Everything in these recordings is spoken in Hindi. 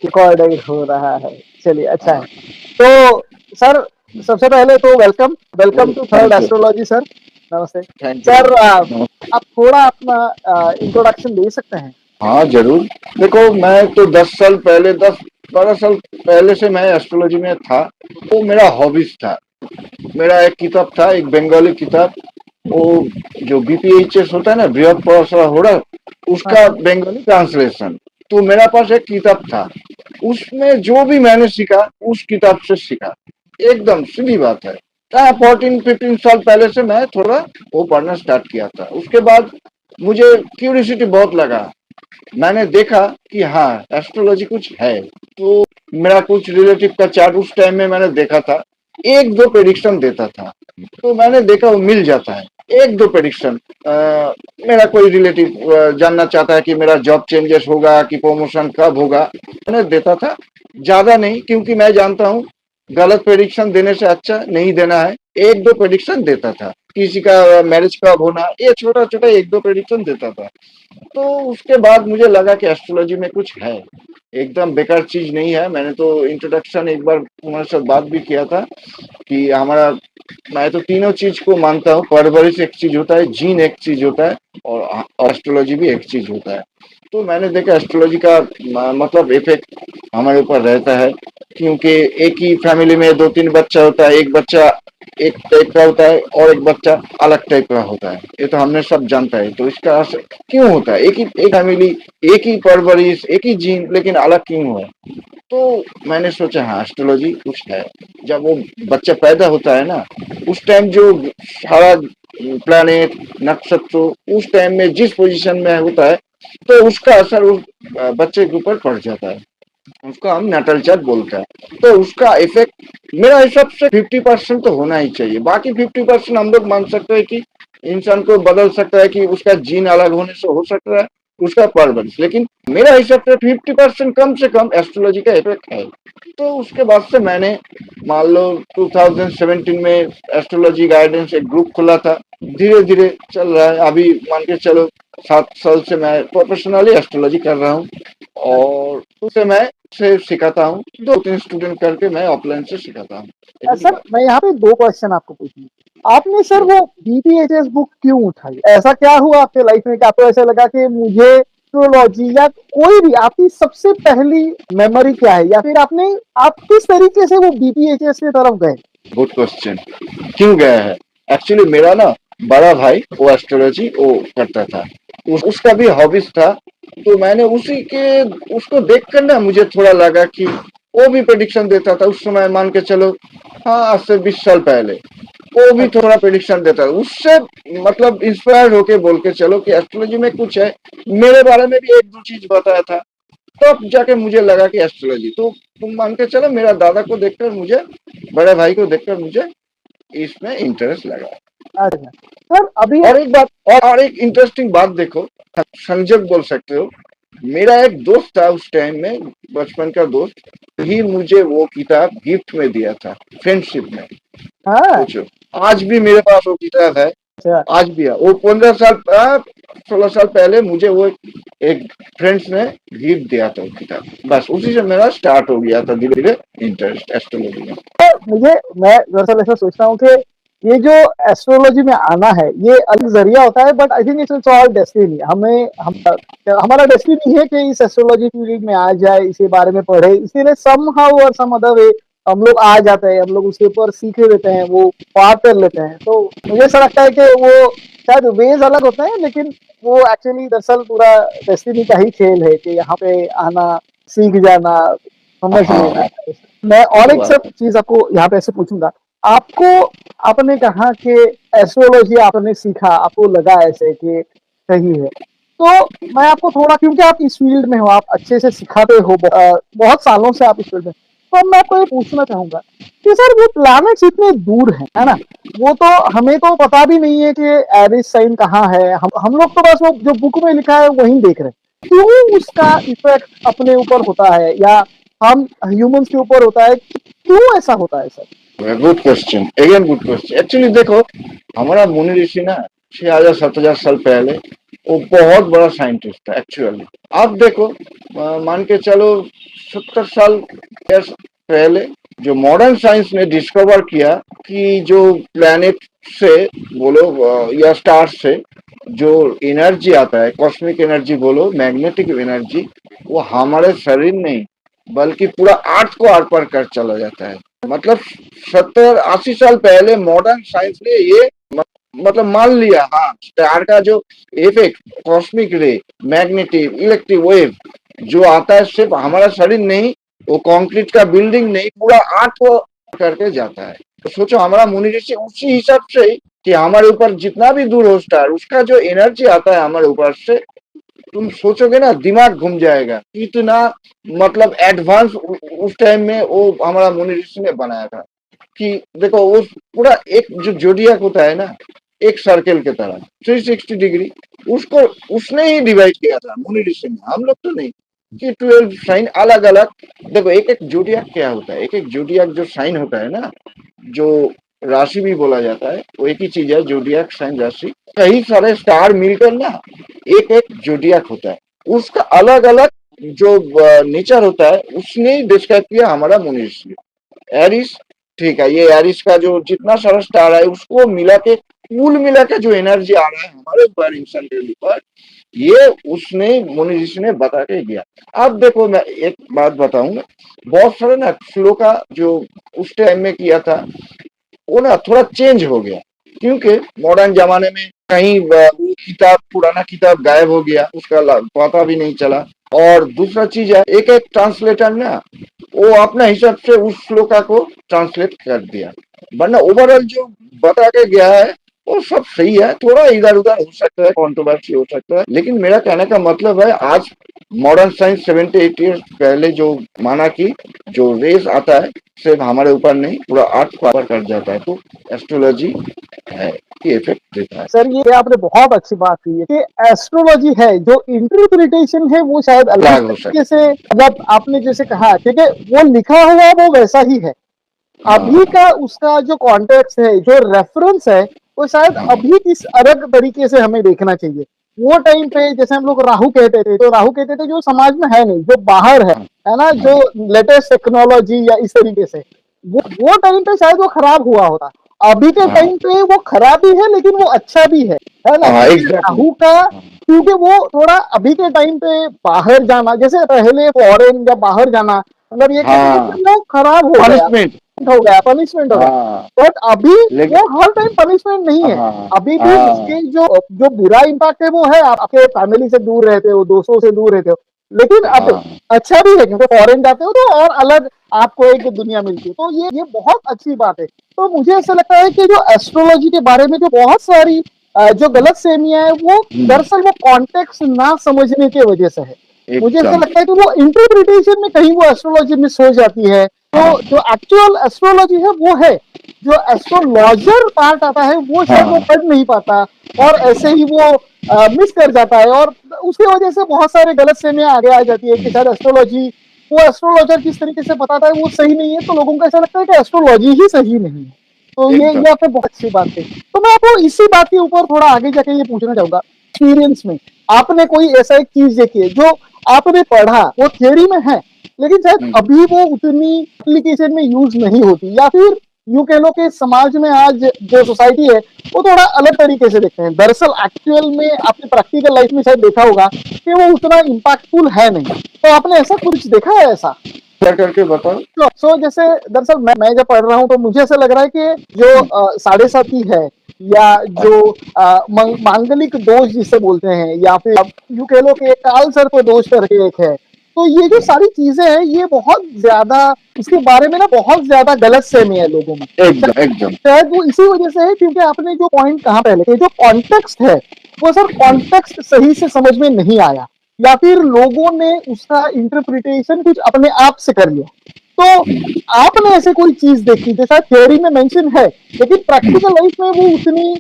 रिकॉर्डेड हो रहा है। चलिए अच्छा है। हाँ। तो सर सबसे पहले तो welcome welcome to third thank you. Astrology sir. नमस्ते थैंक यू। सर। आप थोड़ा अपना इंट्रोडक्शन दे सकते हैं? हाँ जरूर। देखो मैं तो 10 साल पहले 10-12 साल पहले से मैं एस्ट्रोलॉजी में था। वो मेरा हॉबीज था। मेरा एक किताब था, एक बंगाली किताब। वो जो बीपीएचएस होता है ना, बृहद पराशरा होड़ा, हाँ उसका हाँ। बंगाली ट्रांसलेशन। तो मेरा पास एक किताब था। उसमें जो भी मैंने सीखा उस किताब से सीखा। एकदम सीधी बात है। 14-15 साल पहले से मैं थोड़ा वो पढ़ना स्टार्ट किया था। उसके बाद मुझे क्यूरियोसिटी बहुत लगा। मैंने देखा कि हाँ एस्ट्रोलॉजी कुछ है। तो मेरा कुछ रिलेटिव का चार्ट उस टाइम में मैंने देखा था। एक दो प्रेडिक्शन देता था। तो मैंने देखा वो मिल जाता है। एक दो प्रेडिक्शन। मेरा कोई रिलेटिव जानना चाहता है कि मेरा जॉब चेंजेस होगा कि प्रमोशन कब होगा, मैंने देता था। ज्यादा नहीं, क्योंकि मैं जानता हूँ गलत प्रेडिक्शन देने से अच्छा नहीं देना है। एक दो प्रेडिक्शन देता था। किसी का मैरिज कब होना, ये छोटा छोटा एक दो प्रेडिक्शन देता था। तो उसके बाद मुझे लगा कि एस्ट्रोलॉजी में कुछ है, एकदम बेकार चीज नहीं है। मैंने तो इंट्रोडक्शन एक बार तुम्हारे साथ बात भी किया था कि हमारा, मैं तो तीनों चीज को मानता हूँ। परवरिश एक चीज होता है, जीन एक चीज होता है, और एस्ट्रोलॉजी भी एक चीज होता है। तो मैंने देखा एस्ट्रोलॉजी का मतलब इफेक्ट हमारे ऊपर रहता है। क्योंकि एक ही फैमिली में दो तीन बच्चा होता है, एक बच्चा एक टाइप का होता है और एक बच्चा अलग टाइप का होता है। ये तो हमने सब जानता है। तो इसका असर क्यों होता है? एक ही एक फैमिली, एक ही परवरिश, एक ही जीन, लेकिन अलग क्यों है? तो मैंने सोचा हाँ एस्ट्रोलॉजी कुछ है। जब वो बच्चा पैदा होता है ना, उस टाइम जो सारा प्लैनेट, नक्षत्र उस टाइम में जिस पोजीशन में होता है, तो उसका असर उस बच्चे के ऊपर पड़ जाता है। उसको हम नाटल चार्ट बोलते हैं। तो उसका इफेक्ट मेरा हिसाब से 50% तो होना ही चाहिए। बाकी 50% हम लोग मान सकते हैं कि इंसान को बदल सकता है, कि उसका जीन अलग होने से हो सकता है, उसका परवरिश। लेकिन मेरा हिसाब से 50% कम से कम एस्ट्रोलॉजी का इफेक्ट है। तो उसके बाद से मैंने, मान लो 2017 में एस्ट्रोलॉजी गाइडेंस एक ग्रुप खुला था। धीरे धीरे चल रहा है। अभी मान के चलो 7 साल से मैं प्रोफेशनली एस्ट्रोलॉजी कर रहा हूँ। और उसे मैं से सिखाता हूँ। 2-3 स्टूडेंट करके मैं ऑफलाइन से सिखाता हूँ। इतनी सर बात। मैं यहाँ पे दो क्वेश्चन आपको पूछूंगा। आपने सर जो वो बीपीएचएस बुक क्यों उठाई? ऐसा क्या हुआ आपके लाइफ में कि आपको ऐसा लगा कि मुझे एस्ट्रोलॉजी, या कोई भी आपकी सबसे पहली मेमोरी क्या है, या फिर आप किस तरीके से वो बीपीएचएस की तरफ गए? Good question. क्यों गया है? एक्चुअली मेरा ना बड़ा भाई वो एस्ट्रोलॉजी वो करता था। उसका भी हॉबीज था। तो मैंने उसी के उसको देखकर ना मुझे थोड़ा लगा कि वो भी प्रेडिक्शन देता था उस समय। मान के चलो हाँ आज से 20 साल पहले वो भी अच्छा थोड़ा प्रेडिक्शन देता था। उससे मतलब इंस्पायर होके बोल के चलो कि एस्ट्रोलॉजी में कुछ है। मेरे बारे में भी एक दो चीज बताया था। तब जाके मुझे लगा कि एस्ट्रोलॉजी तो, तुम मान के चलो मेरा दादा को देखकर मुझे, बड़े भाई को देखकर मुझे इसमें इंटरेस्ट लगा। अच्छा सर अभी और एक बात, और एक इंटरेस्टिंग बात देखो, संजोग बोल सकते हो। मेरा एक दोस्त था उस टाइम में, बचपन का दोस्त, ही मुझे वो किताब गिफ्ट में दिया था, फ्रेंडशिप में। हाँ। सोचो, आज भी मेरे पास वो किताब है। अच्छा आज भी है वो। 16 साल पहले मुझे वो एक फ्रेंड्स ने गिफ्ट दिया था वो किताब। बस उसी से मेरा स्टार्ट हो गया था धीरे धीरे इंटरेस्ट एस्ट्रोलॉजी में। मैं दरअसल ऐसा सोचता हूँ कि ये जो एस्ट्रोलॉजी में आना है ये अलग जरिया होता है, but I think it's all destiny. हमारा डेस्टिनी है कि इस एस्ट्रोलॉजी फील्ड में आ जाए, इसी बारे में पढ़े, इसीलिए सम हाउ और सम अदर वे हम लोग आ जाते हैं, हम लोग उसके ऊपर सीखे लेते हैं, वो पार कर लेते हैं। तो मुझे ऐसा लगता है कि वो शायद वेज अलग होते हैं, लेकिन वो एक्चुअली दरअसल पूरा डेस्टिनी का ही खेल है कि यहाँ पे आना, सीख जाना, समझ लेना। हाँ मैं और वो एक बात सब चीज आपको यहाँ पे ऐसे पूछूंगा। आपको, आपने कहा कि एस्ट्रोलॉजी आपने सीखा, आपको लगा ऐसे कि सही है, तो मैं आपको थोड़ा, क्योंकि आप इस फील्ड में हो, आप अच्छे से सिखाते हो, बहुत सालों से आप इस फील्ड में, तो मैं आपको ये पूछना चाहूंगा कि सर वो प्लैनेट्स इतने दूर हैं, है ना, वो तो हमें तो पता भी नहीं है कि एरिस साइन कहाँ है। हम लोग तो बस वो जो बुक में लिखा है वही देख रहे हैं। क्यों उसका इफेक्ट अपने ऊपर होता है, या हम ह्यूमंस के ऊपर होता है? क्यों ऐसा होता है sir? Good question, again good question. Actually देखो, हमारा मुनि ऋषि ना 6,000 7,000 साल पहले वो बहुत बड़ा साइंटिस्ट था एक्चुअली। अब देखो मान के चलो 70 साल पहले जो मॉडर्न साइंस ने डिस्कवर किया कि जो प्लैनेट से बोलो या स्टार से जो एनर्जी आता है, कॉस्मिक एनर्जी बोलो, मैग्नेटिक एनर्जी, वो हमारे शरीर नहीं बल्कि पूरा अर्थ को आर पार कर चला जाता है। मतलब 70 80 साल पहले मॉडर्न साइंस ने ये मतलब मान लिया, हाँ स्टार का जो इफेक्ट, कॉस्मिक रे, मैग्नेटिक इलेक्ट्रिक वेव जो आता है सिर्फ हमारा शरीर नहीं, वो कंक्रीट का बिल्डिंग नहीं, पूरा अर्थ को करके जाता है। तो सोचो हमारा मुनि ऋषि उसी हिसाब से कि हमारे ऊपर जितना भी दूर हो स्टार, उसका जो एनर्जी आता है हमारे ऊपर से, तुम सोचोगे ना दिमाग घूम जाएगा इतना मतलब एडवांस उस टाइम में वो हमारा मुनि ऋषि ने बनाया था। कि देखो उस पूरा एक जो जोडियाक होता है ना, एक सर्कल की तरह 360 डिग्री, उसको उसने ही डिवाइड किया था मुनि ऋषि ने, हम लोग तो नहीं कि 12 साइन अलग अलग। देखो एक एक जोडियाक क्या होता है, एक एक जोडियाक जो साइन होता है ना, जो राशि भी बोला जाता है, वो एक ही चीज है, जोडियाक साइन राशि। कई सारे स्टार मिलकर ना एक एक जोडियाक होता है, उसका अलग अलग जो नेचर होता है उसने डिस्क्राइब किया हमारा मुनि ऋषि। एरिस, ठीक है, ये एरिस का जो जितना सारा स्टार है उसको मिला के कुल मिला के जो एनर्जी आ रहा है हमारे ऊपर, इंसान के ऊपर, ये उसने मुनि ऋषि ने बता के गया। अब देखो मैं एक बात बताऊंगा, बहुत सारे ना श्लोका जो उस टाइम में किया था वो ना थोड़ा चेंज हो गया, क्योंकि मॉडर्न जमाने में कहीं किताब, पुराना किताब गायब हो गया, उसका पता भी नहीं चला। और दूसरा चीज है, एक एक ट्रांसलेटर ना वो अपने हिसाब से उस श्लोका को ट्रांसलेट कर दिया, वरना ओवरऑल जो बता के गया है वो सब सही है। थोड़ा इधर उधर हो सकता है, कंट्रोवर्सी हो सकता है, लेकिन मेरा कहने का मतलब है आज मॉडर्न साइंस 70 80 ईयर्स पहले जो माना कि जो रेस आता है सिर्फ हमारे ऊपर नहीं पूरा अर्थ को कवर कर जाता है, तो एस्ट्रोलॉजी है कि इफेक्ट देता है। सर ये आपने बहुत अच्छी बात की है कि एस्ट्रोलॉजी है जो इंटरप्रिटेशन है वो शायद अलग अलग हो तरीके से, मतलब आपने जैसे कहा ठीक है, वो लिखा हुआ वो वैसा ही है, अभी का उसका जो कॉन्टेक्स्ट है, जो रेफरेंस है, वो शायद अभी किस अलग तरीके से हमें देखना चाहिए। वो टाइम पे जैसे हम लोग राहु कहते थे, तो राहु कहते थे जो समाज में है नहीं, जो बाहर है ना, जो लेटेस्ट टेक्नोलॉजी या इस तरीके से, वो टाइम पे शायद वो खराब हुआ होता। अभी के टाइम पे वो खराब भी है लेकिन वो अच्छा भी है ना। राहु का क्योंकि वो थोड़ा अभी के टाइम पे बाहर जाना, जैसे पहले फॉरेन या बाहर जाना, मतलब ये वो खराब हो गया, पनिशमेंट हो गया। बट अभी वो हर टाइम पनिशमेंट नहीं है, अभी भी उसके जो जो बुरा इम्पैक्ट है वो है, आपके फैमिली से दूर रहते हो, दोस्तों से दूर रहते हो, लेकिन अब अच्छा भी है क्योंकि फॉरेन जाते हो तो और अलग आपको एक दुनिया मिलती है, तो ये बहुत अच्छी बात है। तो मुझे ऐसा लगता है कि जो एस्ट्रोलॉजी के बारे में जो बहुत सारी जो गलत फहमियां है वो दरअसल वो कॉन्टेक्स्ट ना समझने की वजह से है। मुझे ऐसा लगता है कि वो इंटरप्रिटेशन में कहीं वो एस्ट्रोलॉजी मिस हो जाती है। तो जो एक्चुअल एस्ट्रोलॉजी है वो है, जो एस्ट्रोलॉजर पार्ट आता है वो शायद वो पढ़ नहीं पाता और ऐसे ही वो मिस कर जाता है, और उसकी वजह से बहुत सारे गलत फहमियां आगे आ जाती है कि शायद एस्ट्रोलॉजी, वो एस्ट्रोलॉजर किस तरीके से बताता है वो सही नहीं है, तो लोगों को ऐसा लगता है कि एस्ट्रोलॉजी ही सही नहीं है। तो ये आपने बहुत अच्छी बात है। तो मैं आपको इसी बात के ऊपर थोड़ा आगे जाके ये पूछना चाहूंगा, एक्सपीरियंस में आपने कोई ऐसा एक चीज देखी है जो आपने पढ़ा, वो थियोरी में है लेकिन शायद अभी वो उतनी एप्लीकेशन में यूज नहीं होती, या फिर यूं कह लो कि समाज में आज जो सोसाइटी है वो थोड़ा अलग तरीके से देखते हैं, दरअसल एक्चुअल में आपने प्रैक्टिकल लाइफ में शायद देखा होगा कि वो उतना इम्पैक्टफुल है नहीं, तो आपने ऐसा कुछ देखा है ऐसा? क्या करके बताओ। सो जैसे दरअसल मैं जब पढ़ रहा हूँ तो मुझे ऐसा लग रहा है कि जो साढ़े साथी है या जो मांगलिक दोष जिसे बोलते हैं, या फिर यूं कह लो कि काल सर्प दोष करके एक है, तो ये जो सारी चीजें हैं ये बहुत ज्यादा, इसके बारे में ना बहुत ज्यादा गलत फहमी है लोगों में। एकदम शायद वो इसी वजह से है क्योंकि आपने जो पॉइंट कहा पहले, जो कॉन्टेक्स्ट है वो सर कॉन्टेक्स्ट सही से समझ में नहीं आया, या फिर लोगों ने उसका इंटरप्रिटेशन कुछ अपने आप से कर लिया। तो आपने ऐसे कोई चीज देखी जैसा थ्योरी में मेंशन है लेकिन प्रैक्टिकल लाइफ में वो उतनी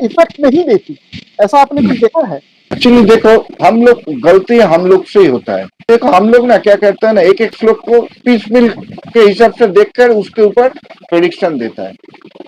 इफेक्ट नहीं देती, ऐसा आपने कुछ देखा है? एक्चुअली देखो, हम लोग गलती हम लोग से ही होता है। देखो हम लोग ना क्या करते हैं ना, एक एक श्लोक को पीस मिल के हिसाब से देखकर उसके ऊपर प्रेडिक्शन देता है,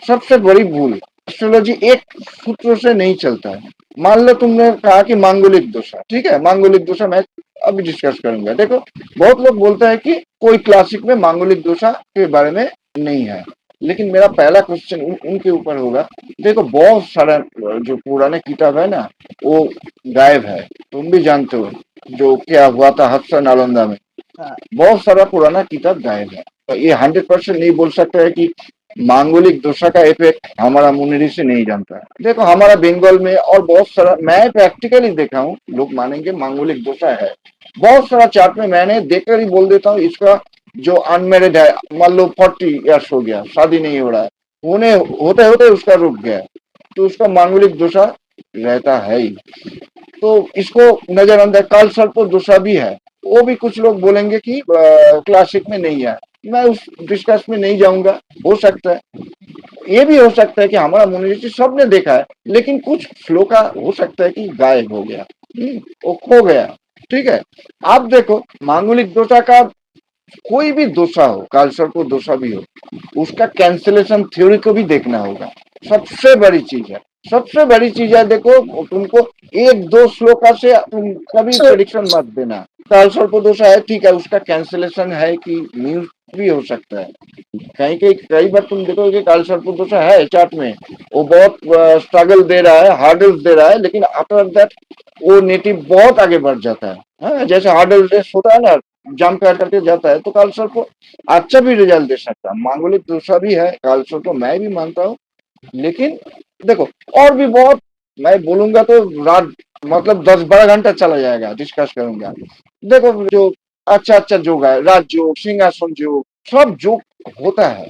सबसे बड़ी भूल। एस्ट्रोलॉजी एक सूत्र से नहीं चलता है। मान लो तुमने कहा कि मांगलिक दोषा, ठीक है, मांगलिक दोषा मैं अभी डिस्कस करूंगा। देखो बहुत लोग बोलते हैं कि कोई क्लासिक में मांगलिक दोषा के बारे में नहीं है, लेकिन मेरा पहला क्वेश्चन उनके ऊपर होगा। देखो बहुत सारा जो पुराने किताब है ना वो गायब है, तुम भी जानते हो जो क्या हुआ था हफ्सा नालंदा में। हाँ, बहुत सारा पुराना किताब गायब है, तो ये 100% नहीं बोल सकता है कि मांगलिक दोषा का इफेक्ट हमारा मुनि ऋषि नहीं जानता है। देखो हमारा बंगाल में और बहुत सारा मैं प्रैक्टिकली देखा हूँ, लोग मानेंगे मांगलिक दोषा है। बहुत सारा चार्ट में मैंने देखकर ही बोल देता हूँ इसका जो अनमेरिड है, मान लो 40 ईयर्स हो गया, शादी नहीं हो रहा है, होने होते होते उसका रुक गया, तो उसका मांगलिक दोषा रहता है ही। तो इसको नजरअंदाज काल सर्प दोषा भी है, वो भी कुछ लोग बोलेंगे कि क्लासिक में नहीं है। मैं उस डिस्कस में नहीं जाऊंगा। हो सकता है, ये भी हो सकता है कि हमारा मुनि ऋषि सबने देखा है, लेकिन कुछ फ्लो का हो सकता है कि गायब हो गया, वो खो गया। ठीक है, आप देखो मांगलिक दोषा का कोई भी दोषा हो, कालसर्प को दोषा भी हो, उसका कैंसिलेशन थ्योरी को भी देखना होगा। सबसे बड़ी चीज है, सबसे बड़ी चीज है। देखो तुमको एक दो श्लोका से तुम कभी प्रेडिक्शन मत देना। कालसर्प दोषा है, ठीक है, उसका कैंसिलेशन है कि म्यूट भी हो सकता है। कहीं कहीं कई बार तुम देखो कि कालसर्प दोषा है चार्ट में, वो बहुत स्ट्रगल दे रहा है, हार्डल्स दे रहा है, लेकिन आफ्टर दैट वो नेटिव बहुत आगे बढ़ जाता है। हाँ, जैसे हार्डल रेस होता है ना, जंप कर करके जाता है, तो कालसर्प को अच्छा भी रिजल्ट दे सकता है। मांगलिक दोषा भी है कालसर्प को, मैं भी मानता हूँ। लेकिन देखो और भी बहुत, मैं बोलूंगा तो रात मतलब 10-12 घंटा चला जाएगा, डिस्कस करूंगा। देखो जो अच्छा अच्छा योग है, राजयोग, सिंहासन योग, सब योग होता है,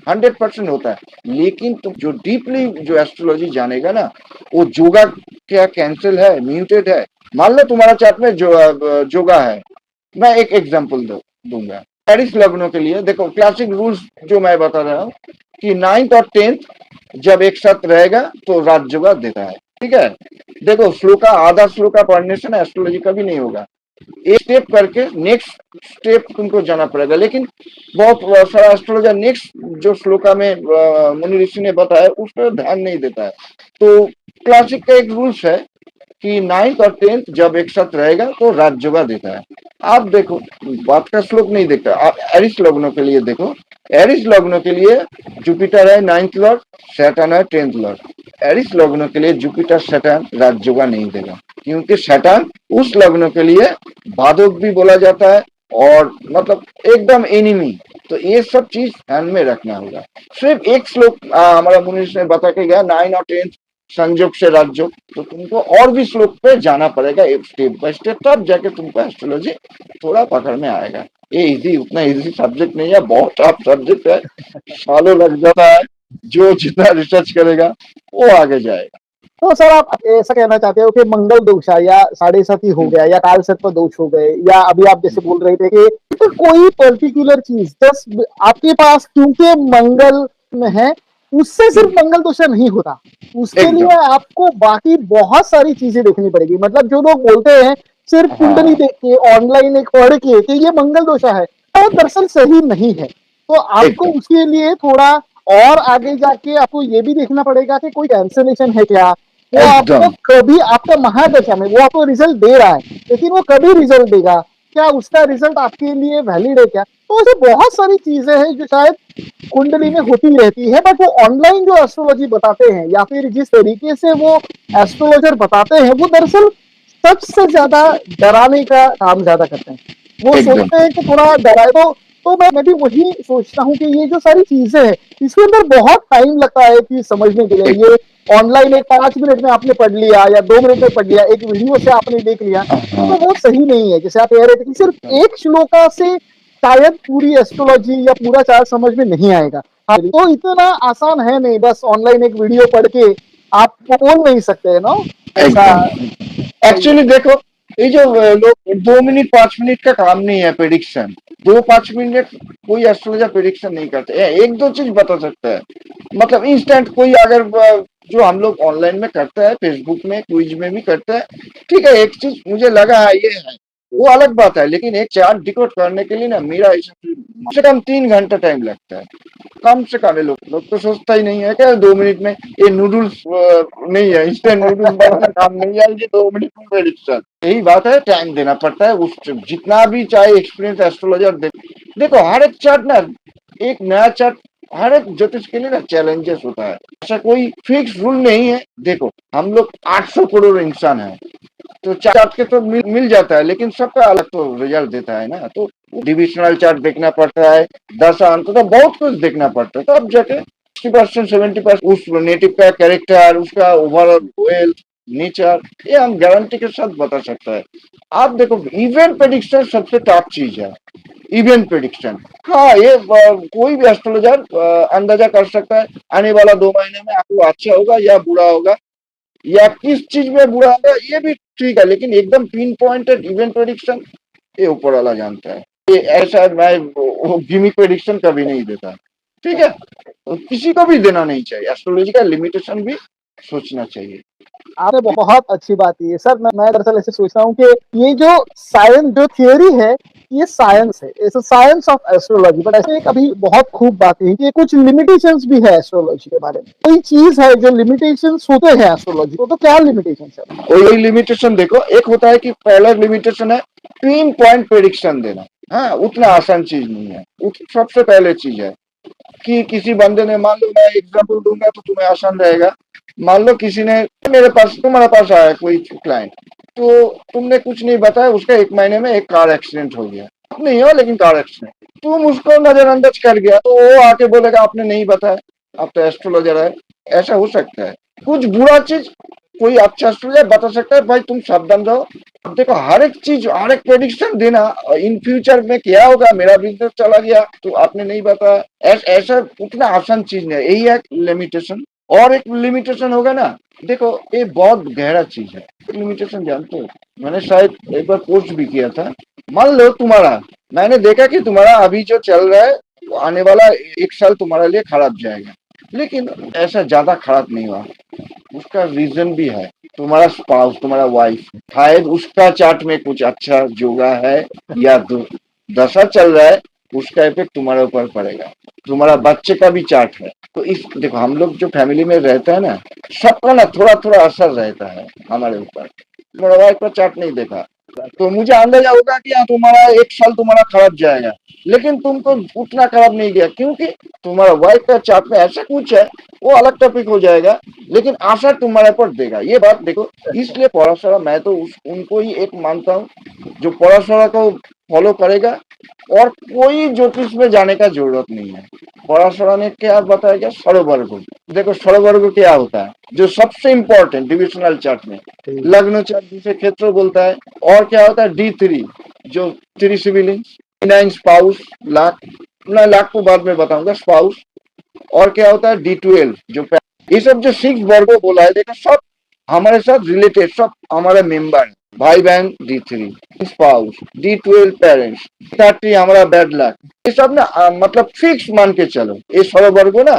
100% होता है। लेकिन तुम जो डीपली जो एस्ट्रोलॉजी जानेगा ना, वो योगा क्या कैंसिल है, म्यूटेड है। मान लो तुम्हारा चार्ट में जो योगा है, मैं एक एग्जांपल दूंगा। पेरिस लग्नों के लिए देखो क्लासिक रूल्स जो मैं बता रहा हूँ कि 9th और 10th जब एक साथ रहेगा तो राजयोगा देता है। ठीक है, देखो श्लोका आधा श्लोका पढ़ने से ना एस्ट्रोलॉजी कभी नहीं होगा। एक स्टेप करके नेक्स्ट स्टेप तुमको जाना पड़ेगा। लेकिन बहुत सारा एस्ट्रोलॉजर नेक्स्ट जो श्लोका में मुनि ऋषि ने बताया उस पर ध्यान नहीं देता है। तो क्लासिक का एक रूल्स है कि 9th और 10th जब एक साथ रहेगा तो राजयोगा देता है। आप देखो बात का श्लोक नहीं देखता, आप एरिस लग्नों के लिए देखो। एरिस लग्नों के लिए जुपिटर है 9th लॉर्ड, सैटर्न है 10th लॉर्ड। एरिस लग्नों के लिए जुपिटर सैटर्न राजयोगा नहीं देगा, क्योंकि सैटर्न उस लग्नों के लिए बाधक भी बोला जाता है और मतलब एकदम एनिमी। तो ये सब चीज ध्यान में रखना होगा। सिर्फ एक श्लोक हमारा मुनीष ने बता के गया 9 और 10 संयोग से राजयोग, तो तुमको और भी श्लोक पे जाना पड़ेगा स्टेप बाय स्टेप, तब जाके तुमको एस्ट्रोलॉजी थोड़ा पकड़ में आएगा। ये इजी, उतना इजी सब्जेक्ट नहीं है, बहुत टफ सब्जेक्ट है, सालों लग जाता है। जो जितना रिसर्च करेगा वो आगे जाएगा। तो सर आप ऐसा कहना चाहते हो कि मंगल दोषा या साढ़े सती हो गया या काल सर्प दोष हो गए, या अभी आप जैसे बोल रहे थे कि तो कोई पर्टिकुलर चीज जस्ट आपके पास क्योंकि मंगल में है उससे सिर्फ मंगल दोषा नहीं होता, उसके एकदम लिए आपको बाकी बहुत सारी चीजें देखनी पड़ेगी। मतलब जो लोग बोलते हैं सिर्फ कुंडली हाँ देख के ऑनलाइन एक पढ़ के कि ये मंगल दोषा है, वो दरअसल सही नहीं है। तो आपको एकदम उसके लिए थोड़ा और आगे जाके आपको ये भी देखना पड़ेगा कि कोई कैंसलेशन है क्या, वो आपको एकदम कभी आपका महादशा में वो आपको रिजल्ट दे रहा है, लेकिन वो कभी रिजल्ट देगा, क्या उसका रिजल्ट आपके लिए वैलिड है क्या। तो ऐसे बहुत सारी चीजें हैं जो शायद कुंडली में होती रहती है, बट वो ऑनलाइन जो एस्ट्रोलॉजी बताते हैं या फिर जिस तरीके से वो एस्ट्रोलॉजर बताते हैं वो दरअसल सच से ज्यादा डराने का काम ज्यादा करते हैं। वो एकदम सोचते हैं कि थोड़ा डराए तो मैं भी वही सोचता हूँ कि ये जो सारी चीजें हैं इसके अंदर बहुत टाइम लगता है कि समझने के लिए। ये ऑनलाइन एक 5 मिनट में आपने पढ़ लिया या 2 मिनट में पढ़ लिया, एक वीडियो से आपने देख लिया, हाँ तो वो सही नहीं है। जैसे आप कह रहे थे कि सिर्फ एक श्लोका से शायद पूरी एस्ट्रोलॉजी या पूरा चार्ट समझ में नहीं आएगा। हाँ, तो इतना आसान है नहीं, बस ऑनलाइन एक वीडियो पढ़ के आप बोल नहीं सकते ना ऐसा। एकदम। सही है। एक्चुअली देखो ये जो लोग 2 मिनट 5 मिनट का काम नहीं है प्रिडिक्शन। 2-5 मिनट कोई एस्ट्रोलॉजर प्रिडिक्शन नहीं करते, एक दो चीज बता सकता है। मतलब इंस्टेंट कोई अगर जो हम लोग ऑनलाइन में करते हैं, फेसबुक में क्विज में भी करते हैं, ठीक है, एक चीज मुझे लगा है ये है, वो अलग बात है। लेकिन एक चार्ट डिकोड करने के लिए ना मेरा हिसाब से कम 3 घंटा टाइम लगता है। कम से कम लोग लोग तो सोचता ही नहीं है कि 2 मिनट में ये नूडल्स नहीं है, इंस्टेंट नूडल्स बनाना काम नहीं है, ये 2 मिनट में प्रेडिक्शन। यही बात है, टाइम देना पड़ता है। उस जितना भी चाहे एक्सपीरियंस एस्ट्रोलॉजर देखो हर एक चार्ट ना, एक नया चार्ट हर एक ज्योतिष के लिए ना चैलेंजेस होता है। ऐसा कोई फिक्स रूल नहीं है। देखो हम लोग 800 करोड़ इंसान है, तो चार्ट के तो मिल जाता है, लेकिन सबका अलग तो रिजल्ट देता है ना। तो डिविजनल चार्ट देखना पड़ता है, दशांश तो बहुत कुछ देखना पड़ता है, तब जाके 60% 70% उस नेटिव का कैरेक्टर, उसका ओवरऑल वेल्थ नेचर, ये हम गारंटी के साथ बता सकता है। आप देखो इवेंट प्रेडिक्शन सबसे टफ चीज है। इवेंट प्रेडिक्शन, हाँ ये कोई भी एस्ट्रोलॉजर अंदाजा कर सकता है आने वाला 2 महीने में आपको अच्छा होगा या बुरा होगा, या किस चीज में बुरा होगा, ये भी ठीक है। लेकिन एकदम पिन पॉइंटेड इवेंट प्रेडिक्शन, ये ऊपर वाला जानता है। ये ऐसा मैं गिमिक प्रेडिक्शन कभी नहीं देता, ठीक है। तो किसी को भी देना नहीं चाहिए, एस्ट्रोलॉजी का लिमिटेशन भी सोचना चाहिए। आपने बहुत अच्छी बात की है सर। मैं दरअसल ऐसे सोचता हूँ कि ये जो साइंस जो थियोरी है, ये साइंस है, it's science of astrology. But ऐसे एक अभी बहुत खूब बात है कि कुछ लिमिटेशंस भी है एस्ट्रोलॉजी के बारे में। कोई चीज है जो लिमिटेशंस होते हैं एस्ट्रोलॉजी को, तो क्या लिमिटेशंस है? वही लिमिटेशन देखो, एक होता है कि पहला लिमिटेशन है पिन पॉइंट प्रेडिक्शन देना। हाँ, उतना आसान चीज नहीं है। सबसे पहले चीज है कि किसी बंदे ने, मान लो मैं एग्जांपल दूंगा तो तुम्हें आसान रहेगा। मान लो किसी ने तुम्हारे पास आया कोई क्लाइंट, तो तुमने कुछ नहीं बताया, उसका 1 महीने में एक कार एक्सीडेंट हो गया, नहीं हो लेकिन कार एक्सीडेंट, तुम उसको नजरअंदाज कर गया, तो वो आके बोलेगा आपने नहीं बताया, आप तो एस्ट्रोलॉजर है। ऐसा हो सकता है। कुछ बुरा चीज कोई अच्छा एस्ट्रोलॉजर बता सकता है, भाई तुम सावधान रहो। अब देखो हर एक चीज, हर एक प्रेडिक्शन देना, इन फ्यूचर में क्या होगा, मेरा बिजनेस चला गया तो आपने नहीं बताया, ऐसा उतना आसान चीज नहीं है। यही है लिमिटेशन। और एक लिमिटेशन होगा ना, देखो ये बहुत गहरा चीज है। लिमिटेशन जानते हो, मैंने शायद एक बार पोस्ट भी किया था। मान लो तुम्हारा, मैंने देखा कि तुम्हारा अभी जो चल रहा है, आने वाला 1 साल तुम्हारे लिए खराब जाएगा, लेकिन ऐसा ज्यादा खराब नहीं हुआ। उसका रीजन भी है, तुम्हारा स्पाउस, तुम्हारा वाइफ, शायद उसका चार्ट में कुछ अच्छा जोगा है, या दशा चल रहा है, उसका इफेक्ट तुम्हारे ऊपर पड़ेगा। तुम्हारा बच्चे का भी चार्ट है, तो इस देखो हम लोग जो फैमिली में रहता है ना, सबका ना थोड़ा थोड़ा असर रहता है हमारे ऊपर। तुम्हारा वाइफ का चार्ट नहीं देखा तो मुझे अंदाजा होगा कि हाँ तुम्हारा 1 साल तुम्हारा खराब जाएगा, लेकिन तुमको उतना खराब नहीं गया, क्योंकि तुम्हारा वाइफ का चार्ट में ऐसा कुछ है, वो अलग टॉपिक हो जाएगा, लेकिन आशा तुम्हारे पर देगा। ये बात देखो, इसलिए पराशरा मैं तो उनको ही एक मानता हूँ जो पराशरा को फॉलो करेगा, और कोई ज्योतिष में जाने का जरूरत नहीं है। पराशरा ने क्या बताया, क्या स्वरवर्ग। देखो स्वरवर्ग क्या होता है, जो सबसे इंपॉर्टेंट डिविजनल चार्ट में, लग्न चार्ट जिसे क्षेत्र बोलता है। और क्या होता है D3, जो 3 सिविलिंग्स, 9 स्पाउस, लाख, मैं लाख को बाद में बताऊंगा, स्पाउस। और क्या होता है D12, जो ये सब जो 6 वर्गो बोला है, देखो सब हमारे साथ रिलेटेड, सब हमारे मेंबर है। भाई बहन D3, स्पाउस D12, पेरेंट्स 30 हमारा बैड लक। ये सब ना मतलब फिक्स मान के चलो। ये सब वर्गो ना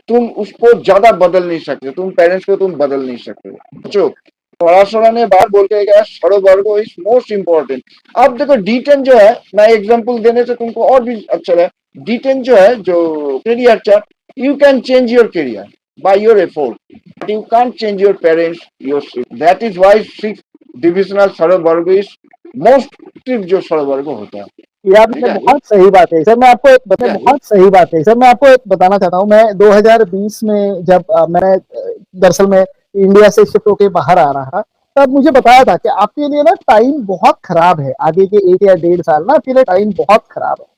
तुम उसको ज्यादा बदल नहीं सकते, तुम पेरेंट्स को तुम बदल नहीं सकते। जो पराशरा ने बात बोल के गया, वर्गो इज मोस्ट इम्पोर्टेंट। अब देखो D10 जो है, मैं एग्जांपल देने से तुमको और भी अच्छा है। D10 जो है, जो career chart, you can change your career by your effort, but you can't change your parents, your shift. That is why 6 divisional सर्ववर्ग is most जो सर्ववर्ग होता है। ये आपने बहुत सही बात है सर। मैं आपको बहुत सही बात है सर, मैं आपको एक बताना चाहता हूँ। मैं 2020 में जब मैं दरअसल में इंडिया से शिफ्ट होके बाहर आ रहा था, तब मुझे बताया था कि आपके लिए ना टाइम बहुत खराब है, आगे के 1 या 1.5 साल ना आपके लिए टाइम बहुत खराब है।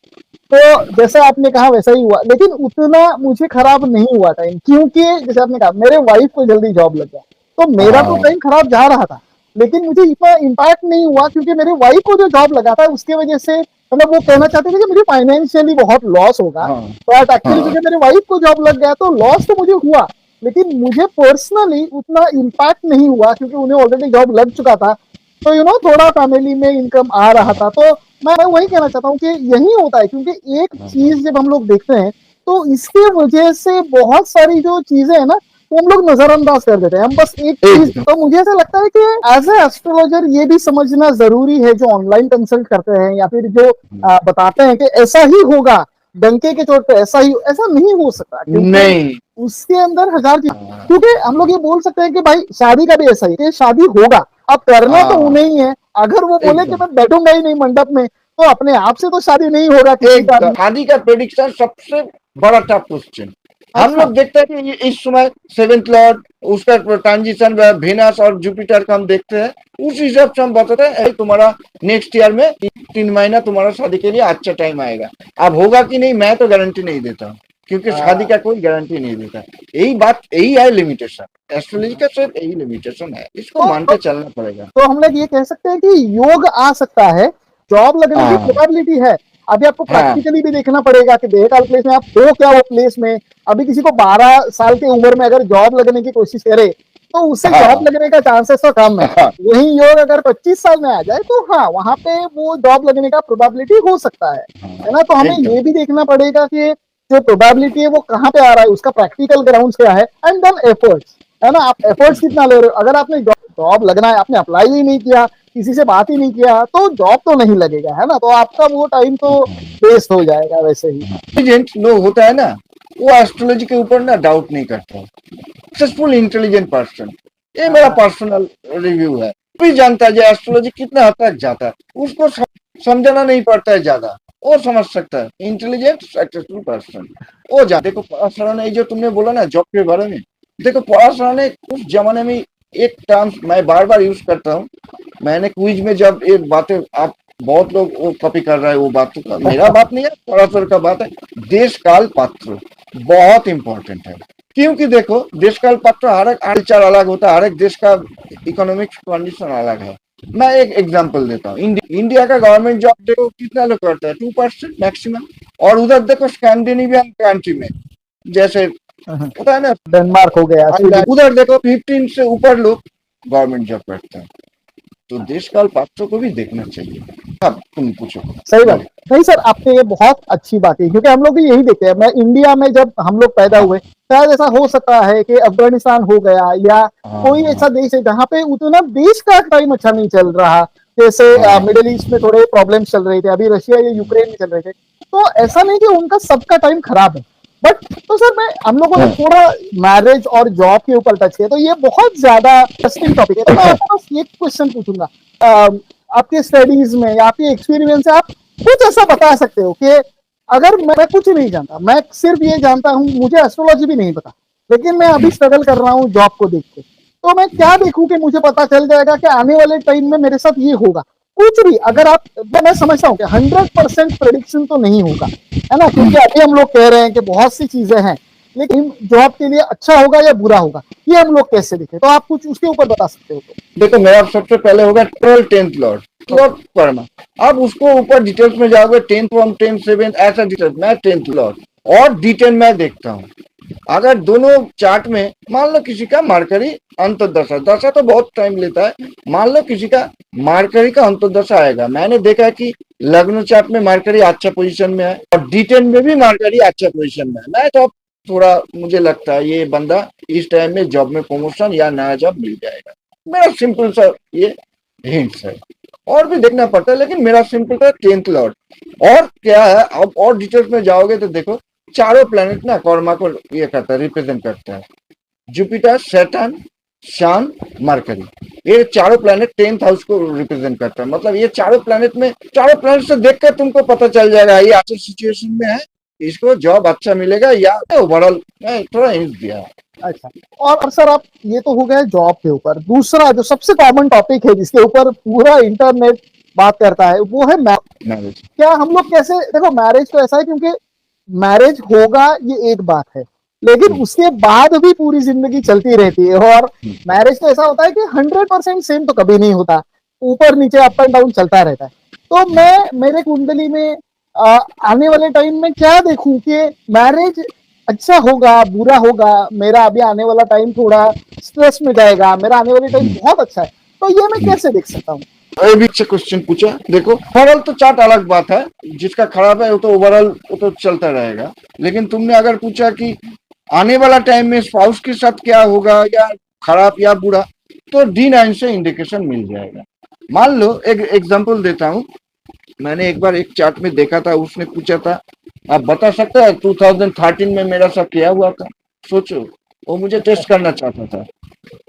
तो जैसा आपने कहा वैसा ही हुआ, लेकिन उतना मुझे खराब नहीं हुआ टाइम, क्योंकि जैसे आपने कहा मेरे वाइफ को जल्दी जॉब लग गया, तो मेरा तो टाइम खराब जा रहा था, लेकिन मुझे इतना इम्पैक्ट नहीं हुआ, क्योंकि मेरे वाइफ को जो जॉब लगा था उसके वजह से, मतलब वो कहना चाहते थे कि मुझे फाइनेंशियली बहुत लॉस होगा, बट एक्चुअली क्योंकि मेरे वाइफ को जॉब लग गया तो लॉस तो मुझे हुआ, लेकिन मुझे पर्सनली उतना इम्पैक्ट नहीं हुआ, क्योंकि उन्हें ऑलरेडी जॉब लग चुका था। तो थोड़ा फैमिली में इनकम आ रहा था। तो मैं वही कहना चाहता हूँ कि यही होता है, क्योंकि एक चीज जब हम लोग देखते हैं तो इसके वजह से बहुत सारी जो चीजें है ना, वो हम लोग नजरअंदाज कर देते हैं। हम बस एक चीज, तो मुझे ऐसा लगता है कि एज ए एस्ट्रोलॉजर ये भी समझना जरूरी है, जो ऑनलाइन कंसल्ट करते हैं या फिर जो बताते हैं कि ऐसा ही होगा, डंके के चोट पे ऐसा नहीं हो सकता, क्योंकि नहीं। उसके अंदर हजार चीज। हाँ, क्योंकि हम लोग ये बोल सकते हैं कि भाई शादी का भी ऐसा ही कि शादी होगा, अब करना तो हाँ, उन्हें ही है। अगर वो बोले कि एकदम मैं बैठूंगा ही नहीं मंडप में, तो अपने आप से तो शादी नहीं होगा किसी का एकदम भी। शादी का प्रेडिक्शन सबसे बड़ा टफ क्वेश्चन। हम अच्छा। लोग देखते हैं कि इस समय सेवेंथ लॉर्ड, उसका ट्रांजिशन वेनस और जुपिटर का हम देखते हैं, उस हिसाब से हम बताते हैं "ए, तुम्हारा नेक्स्ट ईयर में 3 महीना तुम्हारा शादी के लिए अच्छा टाइम आएगा"। अब होगा कि नहीं मैं तो गारंटी नहीं देता हूँ, क्योंकि शादी का कोई गारंटी नहीं देता। यही बात, यही है लिमिटेशन, एस्ट्रोलॉजी का सिर्फ यही लिमिटेशन है, इसको मान तो के चलना पड़ेगा। तो हम लोग ये कह सकते हैं कि योग आ सकता है, जॉब लगने की हाँ प्रोबेबिलिटी है। अभी आपको हाँ प्रैक्टिकली भी देखना पड़ेगा कि देहकाल प्लेस में आप हो क्या वो प्लेस में। अभी किसी को 12 साल की उम्र में अगर जॉब लगने की कोशिश करे, तो उससे जॉब हाँ लगने का चांसेस तो कम है। हाँ वही योग अगर 25 साल में आ जाए, तो हाँ, वहां पे वो जॉब लगने का प्रोबेबिलिटी हो सकता है ना। तो हमें एकदम ये भी देखना पड़ेगा कि जो प्रोबेबिलिटी है वो कहाँ पे आ रहा है, उसका प्रैक्टिकल ग्राउंड क्या है, एंड देन एफर्ट्स, है ना। आप एफर्ट्स कितना ले रहे हो। अगर आपने जॉब लगना है, आपने अप्लाई ही नहीं किया, किसी से बात ही नहीं किया, तो जॉब तो नहीं लगेगा, है ना। तो आपका वो टाइम तो वेस्ट हो जाएगा वैसे ही। इंटेलिजेंट लोग होता है ना, वो एस्ट्रोलॉजी के ऊपर ना डाउट नहीं करता। सक्सेसफुल इंटेलिजेंट पर्सन, ये मेरा हाँ, पर्सनल रिव्यू है, भी जानता है जो एस्ट्रोलॉजी कितना हद तक जाता है, उसको समझाना नहीं पड़ता है ज्यादा, वो समझ सकता है। इंटेलिजेंट सक्सेसफुल पर्सन वो जा देखो पराशरा ने जो तुमने बोला ना जॉब के बारे में, देखो पराशरा ने उस जमाने में एक टर्म मैं बार बार यूज करता हूँ। मैंने क्विज में जब एक बातें आप बहुत लोग वो कॉपी कर रहा है, वो बात तो मेरा बात नहीं है, पराशर का बात है। देश काल पात्र बहुत इंपॉर्टेंट है, क्योंकि देखो देश काल पात्र हर एक कल्चर अलग होता है, हर एक देश का इकोनॉमिक कंडीशन अलग है। मैं एक एग्जांपल देता हूँ, इंडिया का गवर्नमेंट जॉब देखो कितना लोग करता है, 2% मैक्सिमम। और उधर देखो स्कैंडिनेवियन कंट्री में जैसे होता है ना, डेनमार्क हो गया, स्वीडन। उधर देखो 15 से ऊपर लोग गवर्नमेंट जॉब करते हैं। तो देश काल पात्रों को भी देखना चाहिए। अब तुम पूछो। सही बात। नहीं सर, आपने ये बहुत अच्छी बात है, क्योंकि हम लोग भी यही देखते हैं। मैं इंडिया में जब हम लोग पैदा हुए, शायद ऐसा हो सकता है कि अफगानिस्तान हो गया या कोई हाँ ऐसा देश है जहाँ पे उतना देश का टाइम अच्छा नहीं चल रहा। जैसे हाँ मिडिल ईस्ट में थोड़े प्रॉब्लम चल रहे थे, अभी रशिया या यूक्रेन में चल रहे थे। तो ऐसा नहीं कि उनका सबका टाइम खराब है, बट तो सर मैं हम लोगों ने हाँ थोड़ा मैरिज और जॉब के ऊपर टच किया, तो ये बहुत ज्यादा इंटरेस्टिंग टॉपिक है। तो मैं आपको बस एक क्वेश्चन पूछूंगा। आपके स्टडीज में या आपके एक्सपीरियंस से आप कुछ ऐसा बता सकते हो कि अगर मैं कुछ नहीं जानता, मैं सिर्फ ये जानता हूँ, मुझे एस्ट्रोलॉजी भी नहीं पता, लेकिन मैं अभी स्ट्रगल कर रहा हूँ जॉब को देख के, तो मैं क्या देखूं कि मुझे पता चल जाएगा कि आने वाले टाइम में मेरे साथ ये होगा। कुछ भी अगर आप, मैं समझता हूँ कि 100% प्रेडिक्शन तो नहीं होगा, है ना, क्योंकि अभी हम लोग कह रहे हैं कि बहुत सी चीजें हैं, लेकिन जॉब के लिए अच्छा होगा या बुरा होगा, ये हम लोग कैसे देखें। तो आप कुछ उसके ऊपर बता सकते हो तो। देखो मेरा सबसे पहले होगा 12th लॉर्ड, लॉर्ड कर्मा। अब उसको ऊपर डिटेल्स में जाओगे 10th 1 10th 7 ऐसा डिटेल्स, मैं 10th लॉर्ड और D10 मैं देखता हूँ। अगर दोनों चार्ट में मान लो किसी का मार्करी अंतर्दशा, दशा तो बहुत टाइम लेता है, मान लो किसी का मार्करी का अंतर्दशा आएगा, मैंने देखा है कि लग्न चार्ट में मार्करी अच्छा पोजीशन में है और D10 में भी मार्करी अच्छा पोजीशन में है। मैं तो थोड़ा मुझे लगता है ये बंदा इस टाइम में जॉब में प्रमोशन या नया जॉब मिल जाएगा। मेरा सिंपल सा ये हिंट्स है, और भी देखना पड़ता है, लेकिन मेरा सिंपल था 10th लॉर्ड। और क्या है, अब और डिटेल्स में जाओगे तो देखो चारों प्लेनेट ना कर्मा को ये करता है, रिप्रेजेंट करता है। जुपिटर, सैटर्न, शन, मरकरी, ये चारों प्लेनेट 10th हाउस को रिप्रेजेंट करता है। मतलब ये चारों प्लेनेट में, चारों प्लेनेट से देखकर तुमको पता चल जाएगा ये अच्छे सिचुएशन में है, इसको जॉब अच्छा मिलेगा या ओवरऑल थोड़ा हिंट दिया। अच्छा, और सर आप, ये तो हो गया जॉब के ऊपर। दूसरा जो सबसे कॉमन टॉपिक है जिसके ऊपर पूरा इंटरनेट बात करता है, वो है मैरिज। क्या हम लोग कैसे, देखो मैरिज तो ऐसा है, क्योंकि मैरिज होगा ये एक बात है, लेकिन उसके बाद भी पूरी जिंदगी चलती रहती है। और मैरिज तो ऐसा होता है कि 100% सेम तो कभी नहीं होता, ऊपर नीचे अप एंड डाउन चलता रहता है। तो मैं मेरे कुंडली में आने वाले टाइम में क्या देखूं कि मैरिज अच्छा होगा बुरा होगा, मेरा अभी आने वाला टाइम थोड़ा स्ट्रेस में जाएगा, मेरा आने वाला टाइम बहुत अच्छा है, तो ये मैं कैसे देख सकता हूँ। ये भी अच्छा क्वेश्चन पूछा। देखो ओवरऑल तो चार्ट अलग बात है, जिसका खराब है वो तो ओवरऑल वो तो चलता रहेगा, लेकिन तुमने अगर पूछा कि आने वाला टाइम में स्पाउस के साथ क्या होगा या खराब या बुरा, तो D9 से इंडिकेशन मिल जाएगा। मान लो एक एग्जांपल देता हूँ, मैंने एक बार एक चार्ट में देखा था, उसने पूछा था आप बता सकते हैं 2013 में मेरा साथ क्या हुआ था? सोचो, वो मुझे टेस्ट करना चाहता था।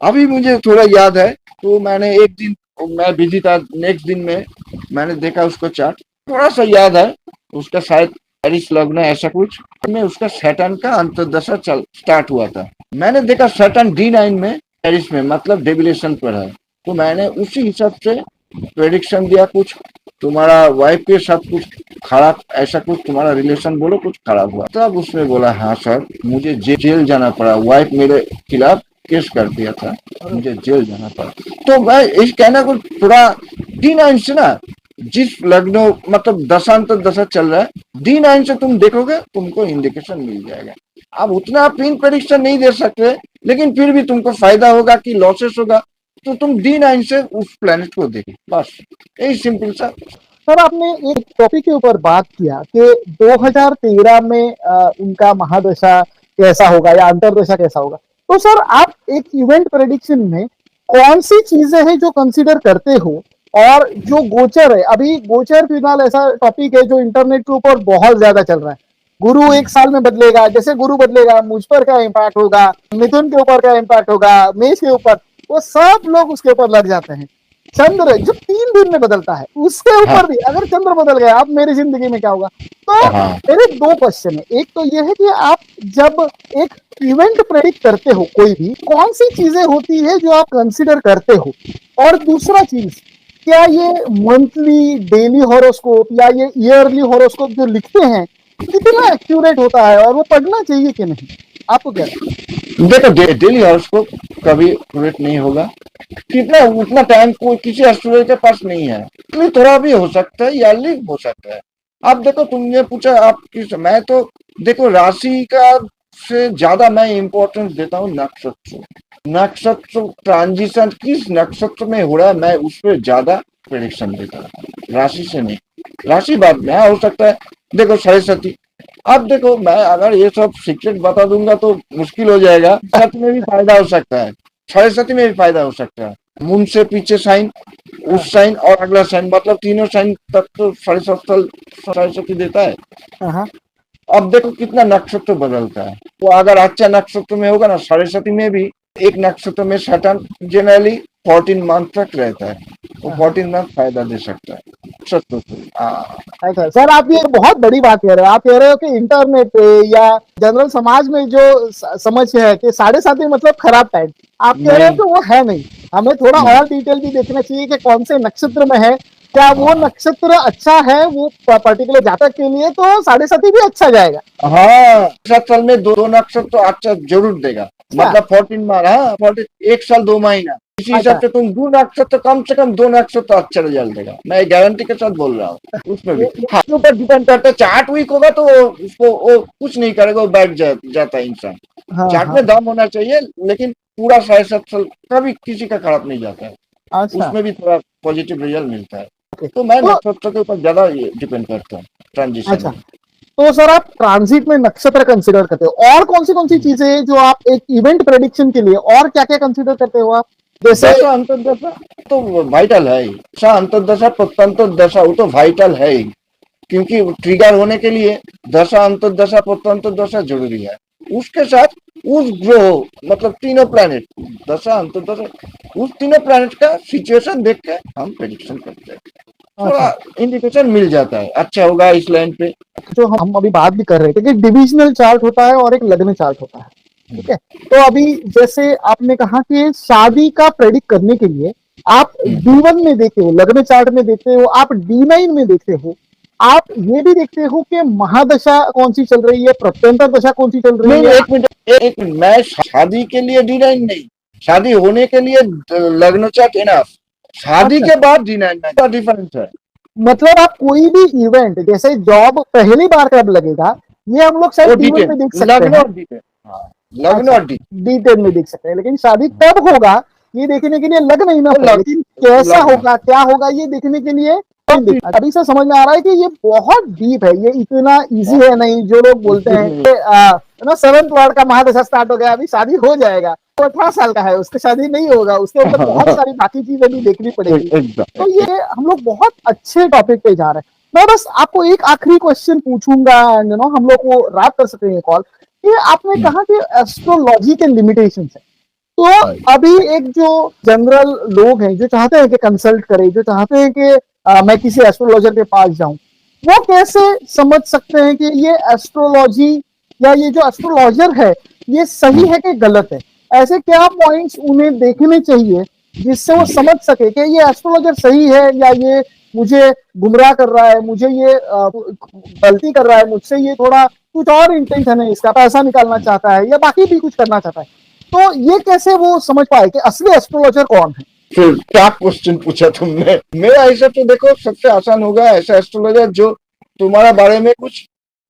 अभी मुझे थोड़ा याद है, तो मैंने एक दिन, मैं बिजी था, नेक्स्ट दिन में मैंने देखा उसको चार्ट, थोड़ा सा याद है, उसका शायद पेरिस लग्न ऐसा कुछ में उसका सैटर्न का अंतर्दशा चल स्टार्ट हुआ था। मैंने देखा सैटर्न D9 में पेरिस में, मतलब डेविलेशन पर है। तो मैंने उसी हिसाब से प्रेडिक्शन दिया, कुछ तुम्हारा वाइफ के साथ कुछ खराब, ऐसा कुछ तुम्हारा रिलेशन बोलो कुछ खराब हुआ। तब उसने बोला हाँ सर, मुझे जेल जाना पड़ा, वाइफ मेरे खिलाफ केस कर दिया था, मुझे जेल जाना पड़ा। तो मैं इस कहना को थोड़ा D9 से ना, जिस लग्नो मतलब दशांतर दशा चल रहा है, D9 से तुम देखोगे तुमको इंडिकेशन मिल जाएगा। आप उतना पिन प्रेडिक्शन नहीं दे सकते, लेकिन फिर भी तुमको फायदा होगा कि लॉसेस होगा, तो तुम D9 से उस प्लेनेट को देखो, बस यही सिंपल सा। सर आपने एक टॉपिक के ऊपर बात किया कि 2013 में उनका महादशा कैसा होगा या अंतरदशा कैसा होगा। तो सर आप एक इवेंट प्रेडिक्शन में कौन सी चीजें हैं जो कंसीडर करते हो, और जो गोचर है, अभी गोचर फिलहाल ऐसा टॉपिक है जो इंटरनेट के ऊपर बहुत ज्यादा चल रहा है। गुरु एक साल में बदलेगा, जैसे गुरु बदलेगा मुझ पर क्या इम्पैक्ट होगा, मिथुन के ऊपर क्या इम्पैक्ट होगा, मेष के ऊपर, वो सब लोग उसके ऊपर लग जाते हैं। चंद्र जो 3 दिन में बदलता है उसके हाँ ऊपर भी अगर चंद्र बदल गया अब मेरी जिंदगी में क्या होगा। तो हाँ मेरे 2 क्वेश्चन है, एक तो ये है कि आप जब एक इवेंट प्रेडिक्ट करते हो कोई भी, कौन सी चीजें होती है जो आप कंसिडर करते हो, और दूसरा चीज, क्या ये मंथली डेली हॉरोस्कोप या ये ईयरली हॉरोस्कोप जो लिखते हैं कितना एक्यूरेट होता है, और वो पढ़ना चाहिए कि नहीं, आपको क्या लगता देखो, डेली हॉरोस्कोप कभी एक्यूरेट नहीं होगा, कितना उतना टाइम कोई किसी एस्ट्रोलॉजर के पास नहीं है, इसलिए थोड़ा भी हो सकता है, ईयरली हो सकता है। अब देखो, तुमने पूछा आप किस, मैं तो देखो राशि का से ज्यादा मैं इंपॉर्टेंस देता हूँ नक्षत्र। नक्षत्र ट्रांजिशन किस नक्षत्र में हो रहा है, मैं उस पर ज्यादा प्रेडिक्शन देता हूँ, राशि से नहीं। राशि बाद में हो सकता है, देखो सरस्वती, अब देखो मैं अगर ये सब सीक्रेट बता दूंगा तो मुश्किल हो जाएगा, सच में भी फायदा हो सकता है, सरस्वती में भी फायदा हो सकता है। मून से पीछे साइन, उस साइन और अगला साइन, मतलब तीनों साइन तक तो सरस्वती देता है। है। हाँ अब देखो कितना नक्षत्र बदलता है, वो अगर अच्छा नक्षत्र में होगा ना, सरस्वती में भी एक नक्षत्र में सैटर्न जनरली 14 मंथ तक रहता है, वो 14 मंथ फायदा दे सकता है नक्षत्र से। अच्छा सर, आप ये बहुत बड़ी बात कह रहे हो। आप कह रहे हो कि इंटरनेट पे या जनरल समाज में जो समझ है कि 7.5 मतलब खराब टाइम, आप कह रहे हो नहीं कि वो है नहीं, हमें थोड़ा नहीं, और डिटेल भी देखना चाहिए कि कौन से नक्षत्र में है, क्या वो हाँ नक्षत्र अच्छा है वो पर्टिकुलर जातक के लिए, तो 7.5 भी अच्छा जाएगा। हाँ, साल में दो नक्षत्र तो अच्छा जरूर देगा, अच्छा मतलब 14 माह, हाँ 14, एक साल 2 महीना, इसी हिसाब अच्छा। से तुम दो नक्षत्र, कम से कम 2 नक्षत्र अच्छा रिजल्ट देगा, मैं गारंटी के साथ बोल रहा हूँ। उसमें भी हाँ, उसके ऊपर डिपेंड करता है, चार्ट वीक होगा तो उसको वो कुछ नहीं करेगा, वो बैठ जाता है इंसान। हाँ चार्ट हाँ। में दम होना चाहिए, लेकिन पूरा 7.5 साल कभी किसी का खराब नहीं जाता है, अच्छा उसमें भी थोड़ा पॉजिटिव रिजल्ट मिलता है। ओके। तो मैं तो नक्षत्र के ऊपर ज्यादा डिपेंड करता हूँ ट्रांजिशन अच्छा, में। तो सर आप ट्रांजिट में नक्षत्र कंसिडर करते हो, और कौन सी चीजें हैं जो आप एक इवेंट प्रेडिक्शन के लिए, और क्या क्या कंसिडर करते हो आप, जैसे। दशा अंतर्दशा तो वाइटल है ही, दशा अंतर्दशा प्रत्यंतर दशा वो तो वाइटल है ही, क्योंकि ट्रिगर होने के लिए दशा अंतर्दशा प्रत्यंतर दशा जरूरी है। उसके साथ उस ग्रह मतलब तीनों प्लैनेट, दशा अंतर्दशा, उस तीनों प्लैनेट का सिचुएशन देख के हम प्रेडिक्शन करते हैं, अच्छा, थोड़ा इंडिकेशन मिल जाता है, अच्छा होगा इस लाइन पे। जो हम अभी बात भी कर रहे थे कि डिविजनल चार्ट होता है और एक लग्न चार्ट होता है, ठीक है। तो अभी जैसे आपने कहा कि शादी का प्रेडिक्ट करने के लिए आप D1 में देखते हो, लग्न चार्ट में देखते हो, आप D9 में देखते हो, आप ये भी देखते हो कि महादशा कौन सी चल रही है, प्रत्यंतर दशा कौन सी चल रही नहीं है। एक मिनट, एक मिनट, मैं शादी के लिए D9 नहीं, शादी होने के लिए लग्न चार्ट इनफ, शादी अच्छा, के बाद D9 में क्या डिफरेंस है? मतलब आप कोई भी इवेंट, जैसे जॉब पहली बार कब लगेगा, ये हम लोग शायद वो D1 D10, में देख सकते लग्न हैं। और D10, हाँ लग्न अच्छा, और D, D10 में देख सकते हैं, लेकिन शादी कब होगा ये देखने के लिए लग्न ही ना वो है, लेकिन कैसा लग्न होगा क्या होगा ये देखने के लिए दिन देखना। अभी से समझ में आ रहा है कि ये बहुत डीप है, ये इतना इजी है नहीं। जो लोग बोलते हैं कि ना 7th लॉर्ड का महादशा स्टार्ट हो गया, अभी शादी हो जाएगा, वो 18 साल का है, उसकी शादी नहीं होगा, उसके ऊपर बहुत सारी बाकी चीजें भी देखनी पड़ेगी। एकदम तो ये हम लोग बहुत अच्छे टॉपिक पे जा रहे हैं। मैं बस आपको एक आखिरी क्वेश्चन पूछूंगा, हम लोग को रैप कर सकेंगे कॉल, कि आपने कहा कि एस्ट्रोलॉजी के लिमिटेशंस है। तो अभी एक जो जनरल लोग हैं जो चाहते हैं कि कंसल्ट करें, जो चाहते हैं कि मैं किसी एस्ट्रोलॉजर के पास जाऊं, वो कैसे समझ सकते हैं कि ये एस्ट्रोलॉजी या ये जो एस्ट्रोलॉजर है ये सही है कि गलत है? ऐसे क्या पॉइंट्स उन्हें देखने चाहिए जिससे वो समझ सके कि ये एस्ट्रोलॉजर सही है या ये मुझे गुमराह कर रहा है, मुझे ये गलती कर रहा है, मुझसे ये थोड़ा कुछ और इंटेंशन है, इसका पैसा निकालना चाहता है या बाकी भी कुछ करना चाहता है? तो ये कैसे वो समझ पाए कि असली एस्ट्रोलॉजर कौन है? फिर क्या क्वेश्चन पूछा तुमने? मेरा हिसाब तो देखो, सबसे आसान होगा ऐसा एस्ट्रोलॉजर जो तुम्हारा बारे में कुछ,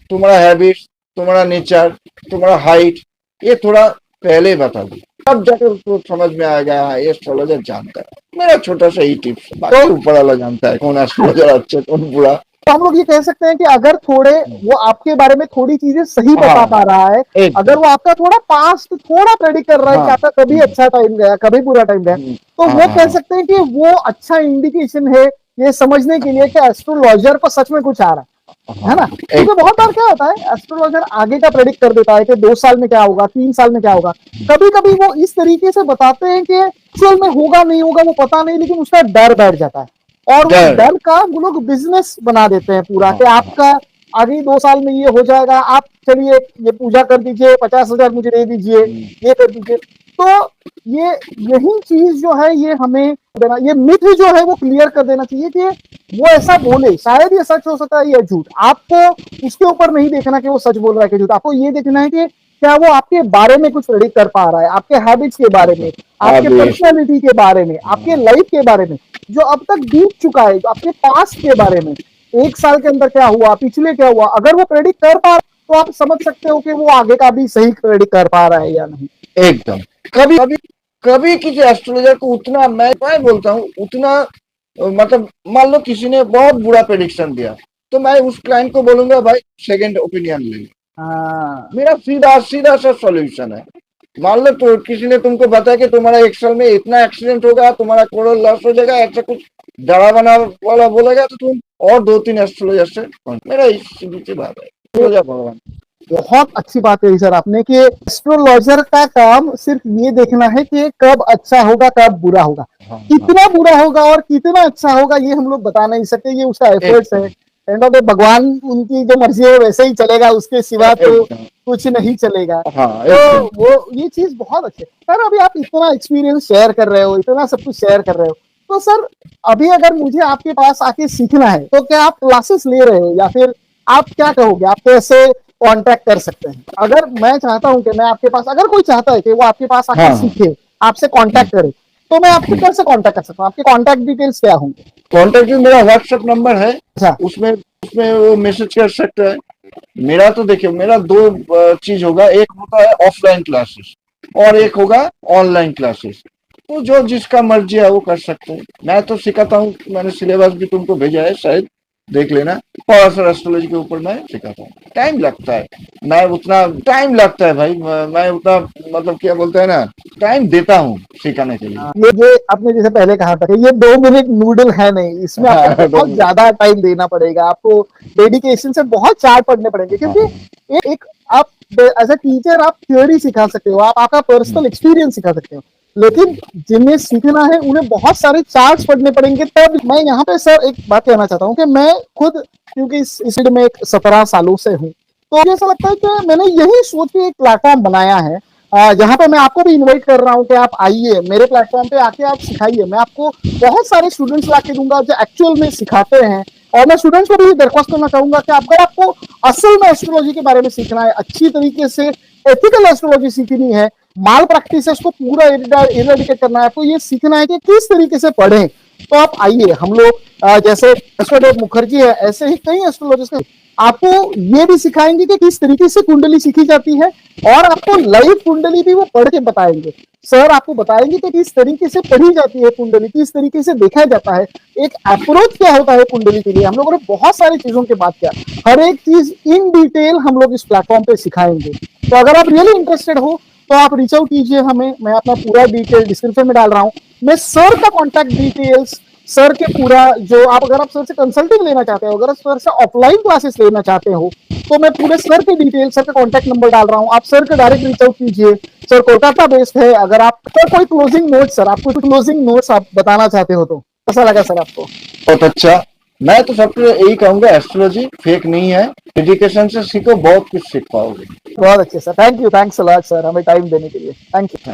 तुम्हारा हैबिट, तुम्हारा नेचर, तुम्हारा हाइट, ये थोड़ा पहले बता दो, तब जाके उसको समझ में आएगा हाँ, ये एस्ट्रोलॉजर जानता है। मेरा छोटा सा ही टिप्स, बाकी ऊपर वाला जानता है कौन एस्ट्रोलॉजर अच्छा कौन बुरा। तो हम लोग ये कह सकते हैं कि अगर थोड़े वो आपके बारे में थोड़ी चीजें सही बता पा रहा है, अगर वो आपका थोड़ा पास्ट थोड़ा प्रेडिक्ट कर रहा है कि आपका कभी अच्छा टाइम गया, कभी बुरा टाइम गया, तो वो कह सकते हैं कि वो अच्छा इंडिकेशन है ये समझने के लिए कि एस्ट्रोलॉजर को सच में कुछ आ रहा है ना? क्योंकि बहुत बार क्या होता है, एस्ट्रोलॉजर आगे का प्रेडिक्ट कर देता है कि 2 साल में क्या होगा, 3 साल में क्या होगा। कभी कभी वो इस तरीके से बताते हैं कि एक्चुअल में होगा नहीं होगा वो पता नहीं, लेकिन उसका डर बैठ जाता है और वो डर का वो लोग बिजनेस बना देते हैं पूरा, कि आपका आगे 2 साल में ये हो जाएगा, आप चलिए ये पूजा कर दीजिए, 50,000 मुझे दे दीजिए, ये कर दीजिए। तो ये यही चीज जो है ये हमें देना, ये मिथ जो है वो क्लियर कर देना चाहिए कि वो ऐसा बोले, शायद ये सच हो सकता है, ये झूठ। आपको उसके ऊपर नहीं देखना कि वो सच बोल रहा है कि झूठ, आपको ये देखना है कि क्या वो आपके बारे में कुछ प्रेडिक्ट कर पा रहा है, आपके हैबिट्स के बारे में, आपके पर्सनैलिटी के बारे में, आपके लाइफ के बारे में जो अब तक बीत चुका है, आपके पास्ट के बारे में, 1 साल के अंदर क्या हुआ, पिछले क्या हुआ, अगर वो प्रेडिक्ट कर पा रहा है तो आप समझ सकते हो कि वो आगे का भी सही प्रेडिक्ट कर पा रहा है या नहीं। एकदम। कभी कभी कभी किसी एस्ट्रोलॉजर को उतना, मैं बोलता हूँ उतना, मतलब मान लो किसी ने बहुत बुरा प्रेडिक्शन दिया तो मैं उस क्लाइंट को बोलूंगा भाई सेकंड ओपिनियन ले। मेरा सीधा सीधा सा सॉल्यूशन है। मान लो तो किसी ने तुमको बताया कि तुम्हारा 1 साल में इतना एक्सीडेंट होगा, तुम्हारा करोड़ लॉस हो जाएगा, ऐसा कुछ डरावना वाला बोलेगा, तो तुम और 2-3 एस्ट्रोलॉजर से, मेरा इस सीधी सी बात है। भगवान बहुत अच्छी बात कही सर आपने कि एस्ट्रोलॉजर का काम सिर्फ ये देखना है कि कब अच्छा होगा कब बुरा होगा। कितना बुरा होगा और कितना अच्छा होगा ये हम लोग बता नहीं सकते, ये उसका एफर्ट्स है। एंड ऑफ द भगवान उनकी जो मर्जी है वैसे ही चलेगा, उसके सिवा तो कुछ नहीं चलेगा। तो वो ये चीज बहुत अच्छी है सर। अभी आप इतना एक्सपीरियंस शेयर कर रहे हो, इतना सब कुछ शेयर कर रहे हो, तो सर अभी अगर मुझे आपके पास आके सीखना है तो क्या आप क्लासेस ले रहे हो या फिर आप क्या कहोगे, आप कैसे कांटेक्ट कर सकते हैं? अगर मैं चाहता हूं कि मैं आपके पास, अगर कोई चाहता है कि वो आपके पास आके सीखे, आपसे कांटेक्ट करे, तो मैं आपसे कैसे कांटेक्ट कर सकता हूँ? आपके कांटेक्ट डिटेल्स क्या होंगे? कांटेक्ट मेरा व्हाट्सएप नंबर है, उसमें वो मैसेज कर सकते हैं। मेरा तो देखिए, मेरा 2 चीज होगा, एक होता है ऑफलाइन क्लासेस और एक होगा ऑनलाइन क्लासेस। तो जो जिसका मर्जी है वो कर सकते हैं। मैं तो सिखाता हूँ, मैंने सिलेबस भी तुमको भेजा है, शायद देख लेना। पावर एस्ट्रोलॉजी के ऊपर मैं सिखाता हूँ। टाइम लगता है, मैं उतना टाइम लगता है भाई, मैं उतना मतलब क्या बोलते हैं ना, टाइम देता हूँ सिखाने के लिए। ये आपने जैसे पहले कहा था कि ये 2 मिनट नूडल है नहीं, इसमें आपको बहुत ज्यादा टाइम देना पड़ेगा, आपको डेडिकेशन से बहुत चार्ट पढ़ने पड़ेंगे, क्योंकि एक आप एज अ टीचर आप थ्योरी सिखा सकते हो, आप आपका पर्सनल एक्सपीरियंस सिखा सकते हो, लेकिन जिन्हें सीखना है उन्हें बहुत सारे चार्ट्स पढ़ने पड़ेंगे। तब मैं यहाँ पे सर एक बात कहना चाहता हूँ कि मैं खुद क्योंकि इस फील्ड में 17 सालों से हूँ, तो मुझे ऐसा लगता है कि मैंने यही सोच के एक प्लेटफॉर्म बनाया है जहां पे मैं आपको भी इनवाइट कर रहा हूं कि आप आइए मेरे प्लेटफॉर्म पे आके आप सिखाइए। मैं आपको बहुत सारे स्टूडेंट्स ला के दूंगा जो एक्चुअल में सिखाते हैं, और मैं स्टूडेंट्स को भी दरख्वास्त करना चाहूंगा कि अगर आपको असल में एस्ट्रोलॉजी के बारे में सीखना है, अच्छी तरीके से एथिकल एस्ट्रोलॉजी सीखनी है, माल प्रैक्टिसेस को पूरा इरेडिकेट करना है, आपको ये सीखना है कि किस तरीके से पढ़ें, तो आप आइए। हम लोग जैसे एस्ट्रोडेव मुखर्जी है, ऐसे ही कई एस्ट्रोलॉजिस्ट आपको ये भी सिखाएंगे कि किस तरीके से कुंडली सीखी जाती है, और आपको लाइव कुंडली भी वो पढ़ के बताएंगे। सर आपको बताएंगे कि किस तरीके से पढ़ी जाती है कुंडली, किस तरीके से देखा जाता है, एक अप्रोच क्या होता है कुंडली के लिए। हम लोगों ने बहुत सारी चीजों की बात किया, हर एक चीज इन डिटेल हम लोग इस प्लेटफॉर्म पे सिखाएंगे। तो अगर आप रियली इंटरेस्टेड हो तो आप रीच आउट कीजिए हमें, मैं अपना पूरा डिटेल डिस्क्रिप्शन में डाल रहा हूँ। मैं सर का कॉन्टैक्ट डिटेल्स, सर के पूरा जो आप अगर आप सर से कंसल्टिंग लेना चाहते हो, अगर सर से ऑफलाइन क्लासेस लेना चाहते हो, तो मैं पूरे सर के डिटेल, सर का कॉन्टैक्ट नंबर डाल रहा हूँ, आप सर के डायरेक्ट रीच आउट कीजिए। सर कोलकाता बेस्ड है। अगर आप सर कोई क्लोजिंग नोट, सर आप कुछ क्लोजिंग नोट्स आप बताना चाहते हो तो कैसा लगा सर आपको? बहुत अच्छा। मैं तो सबसे यही कहूंगा, एस्ट्रोलॉजी फेक नहीं है, एजुकेशन से सीखो, बहुत कुछ सीख पाओगे। बहुत अच्छे sir, thank you, thanks a lot sir हमें टाइम देने के लिए, थैंक यू।